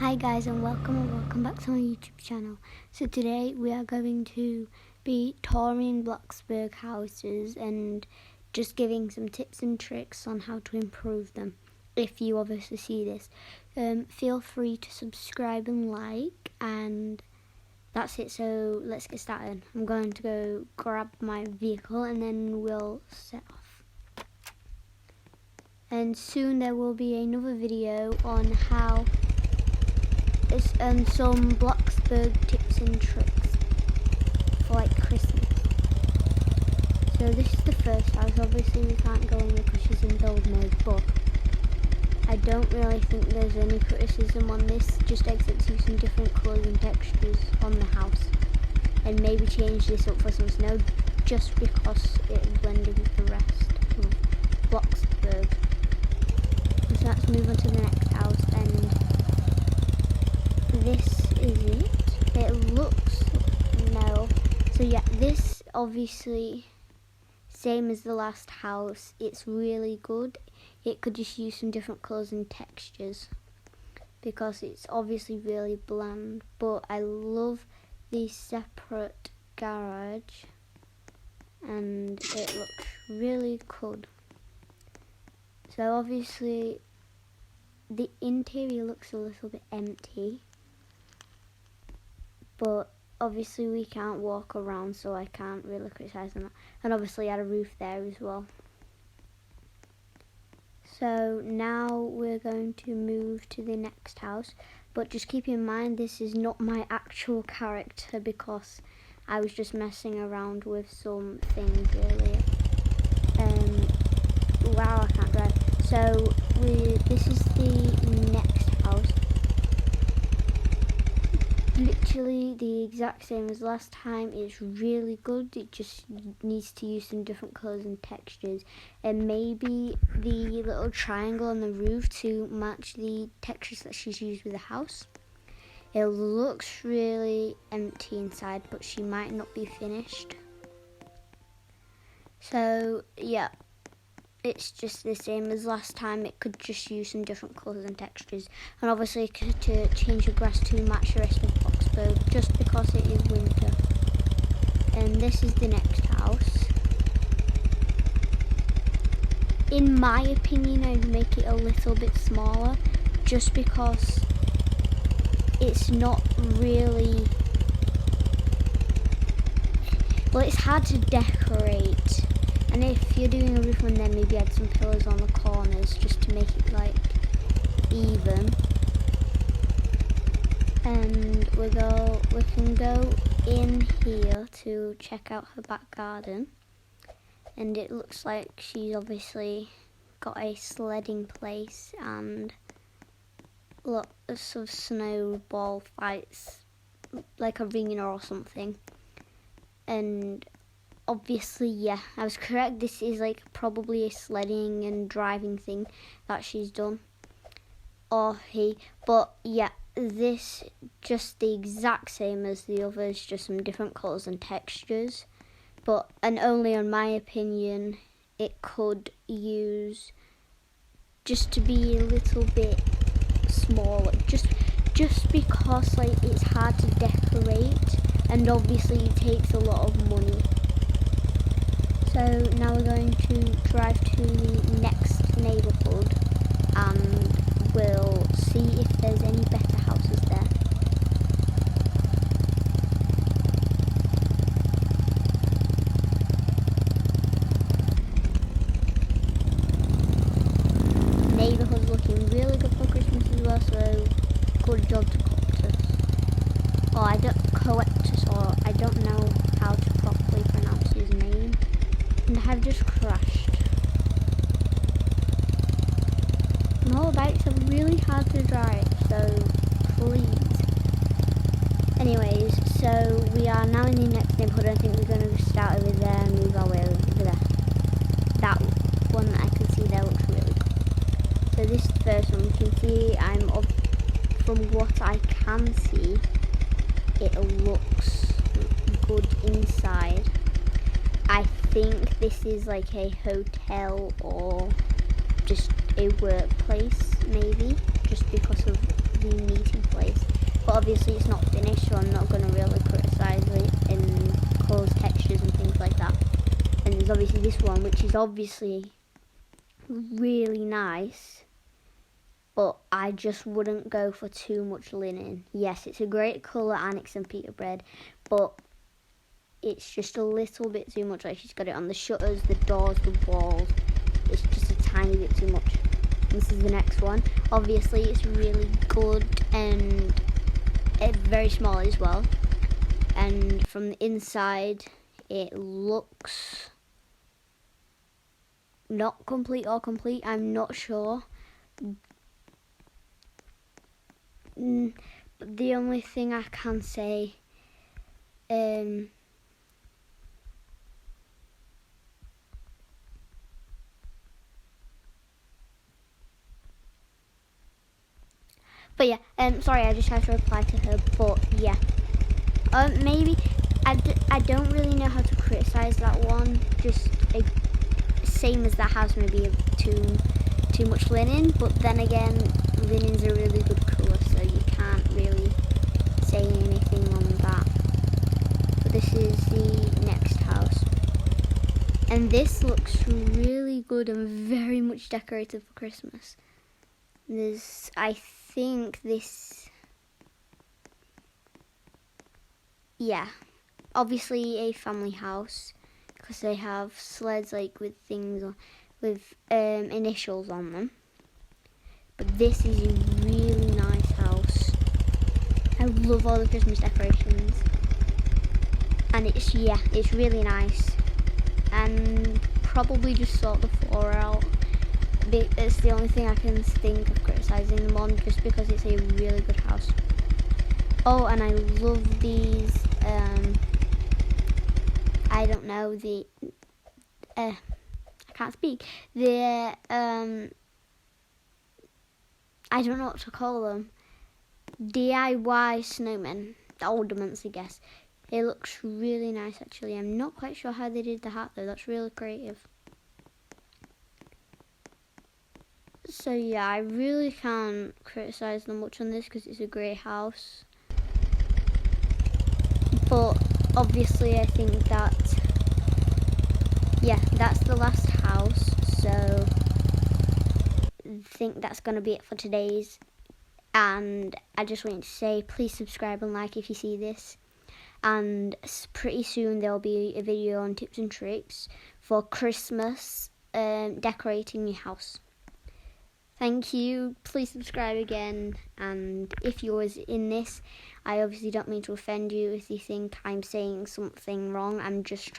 Hi guys, and welcome back to my YouTube channel. So today we are going to be touring Bloxburg houses and just giving some tips and tricks on how to improve them. If you obviously see this, feel free to subscribe and like, and that's it. So let's get started. I'm going to go grab my vehicle and then we'll set off. And soon there will be another video on how some bloxburg tips and tricks for like Christmas. So this is the first house. Obviously we can't go in because she's in build mode, but I don't really think there's any criticism on this, just except using different colours and textures on the house, and maybe change this up for some snow just because it will blend in with the rest of Bloxburg. So let's move on to the next house, and this is it. It looks so yeah, this obviously same as the last house. It's really good. It could just use some different colours and textures because it's obviously really bland, but I love the separate garage and it looks really good. So obviously the interior looks a little bit empty, but obviously we can't walk around, so I can't really criticise on that. And obviously I had a roof there as well. So now we're going to move to the next house, but just keep in mind this is not my actual character because I was just messing around with some things earlier. Wow, I can't drive. So this is the next house. Literally the exact same as last time. It's really good. It just needs to use some different colours and textures, and maybe the little triangle on the roof to match the textures that she's used with the house. It looks really empty inside, but she might not be finished. So yeah, it's just the same as last time. It could just use some different colours and textures, and obviously to change the grass to match the rest of Bloxburg just because it is winter. And this is the next house. In my opinion, I'd make it a little bit smaller just because it's not really, well, it's hard to decorate. And if you're doing a roof one, then maybe add some pillars on the corners just to make it like even. And we can go in here to check out her back garden. And it looks like she's obviously got a sledding place and lots of snowball fights, like arena or something. And obviously, yeah, I was correct. This is like probably a sledding and driving thing that she's done, or he. But yeah, this just the exact same as the others, just some different colours and textures. But, and only in my opinion, it could use just to be a little bit smaller, just because like it's hard to decorate, and obviously it takes a lot of money. So now we're going to drive to the next neighbourhood and we'll see if there's any better houses there. Neighbourhood's looking really good for Christmas as well, so good job to Coactus. Or I don't know how to properly pronounce his name. And I have just crashed. Motorbikes are really hard to drive, so please. Anyways, so we are now in the next neighbourhood. I think we're going to start over there and move our way over there. That one that I can see there looks really good. So this first one, you can see from what I can see, it looks good inside. I think this is like a hotel or just a workplace, maybe, just because of the meeting place. obviously it's not finished, so I'm not going to really criticise it in colours, textures and things like that. And there's obviously this one, which is obviously really nice, but I just wouldn't go for too much linen. Yes, it's a great colour, Annex and Peter bread, but it's just a little bit too much. Like, she's got it on the shutters, the doors, the walls. It's just a tiny bit too much. This is the next one. Obviously, it's really good and very small as well. And from the inside, it looks not complete or complete. I'm not sure. But the only thing I can say, but yeah, sorry, I just had to reply to her, but yeah. Maybe, I don't really know how to criticise that one, just same as that house, maybe too much linen, but then again, linen's a really good colour, so you can't really say anything on that. But this is the next house. And this looks really good and very much decorated for Christmas. I think this, yeah, obviously a family house, because they have sleds like with things with initials on them. But this is a really nice house. I love all the Christmas decorations, and it's really nice. And probably just sort the floor out. It's the only thing I can think of criticising them on, just because it's a really good house. Oh, and I love these, I don't know, I can't speak, I don't know what to call them, DIY snowmen, the ornaments, I guess. It looks really nice, actually. I'm not quite sure how they did the hat, though. That's really creative. So yeah, I really can't criticise them much on this because it's a great house. But obviously I think that, yeah, that's the last house. So I think that's going to be it for today's. And I just wanted to say, please subscribe and like if you see this. And pretty soon there will be a video on tips and tricks for Christmas decorating your house. Thank you. Please subscribe again. And if you was in this, I obviously don't mean to offend you if you think I'm saying something wrong. I'm just trying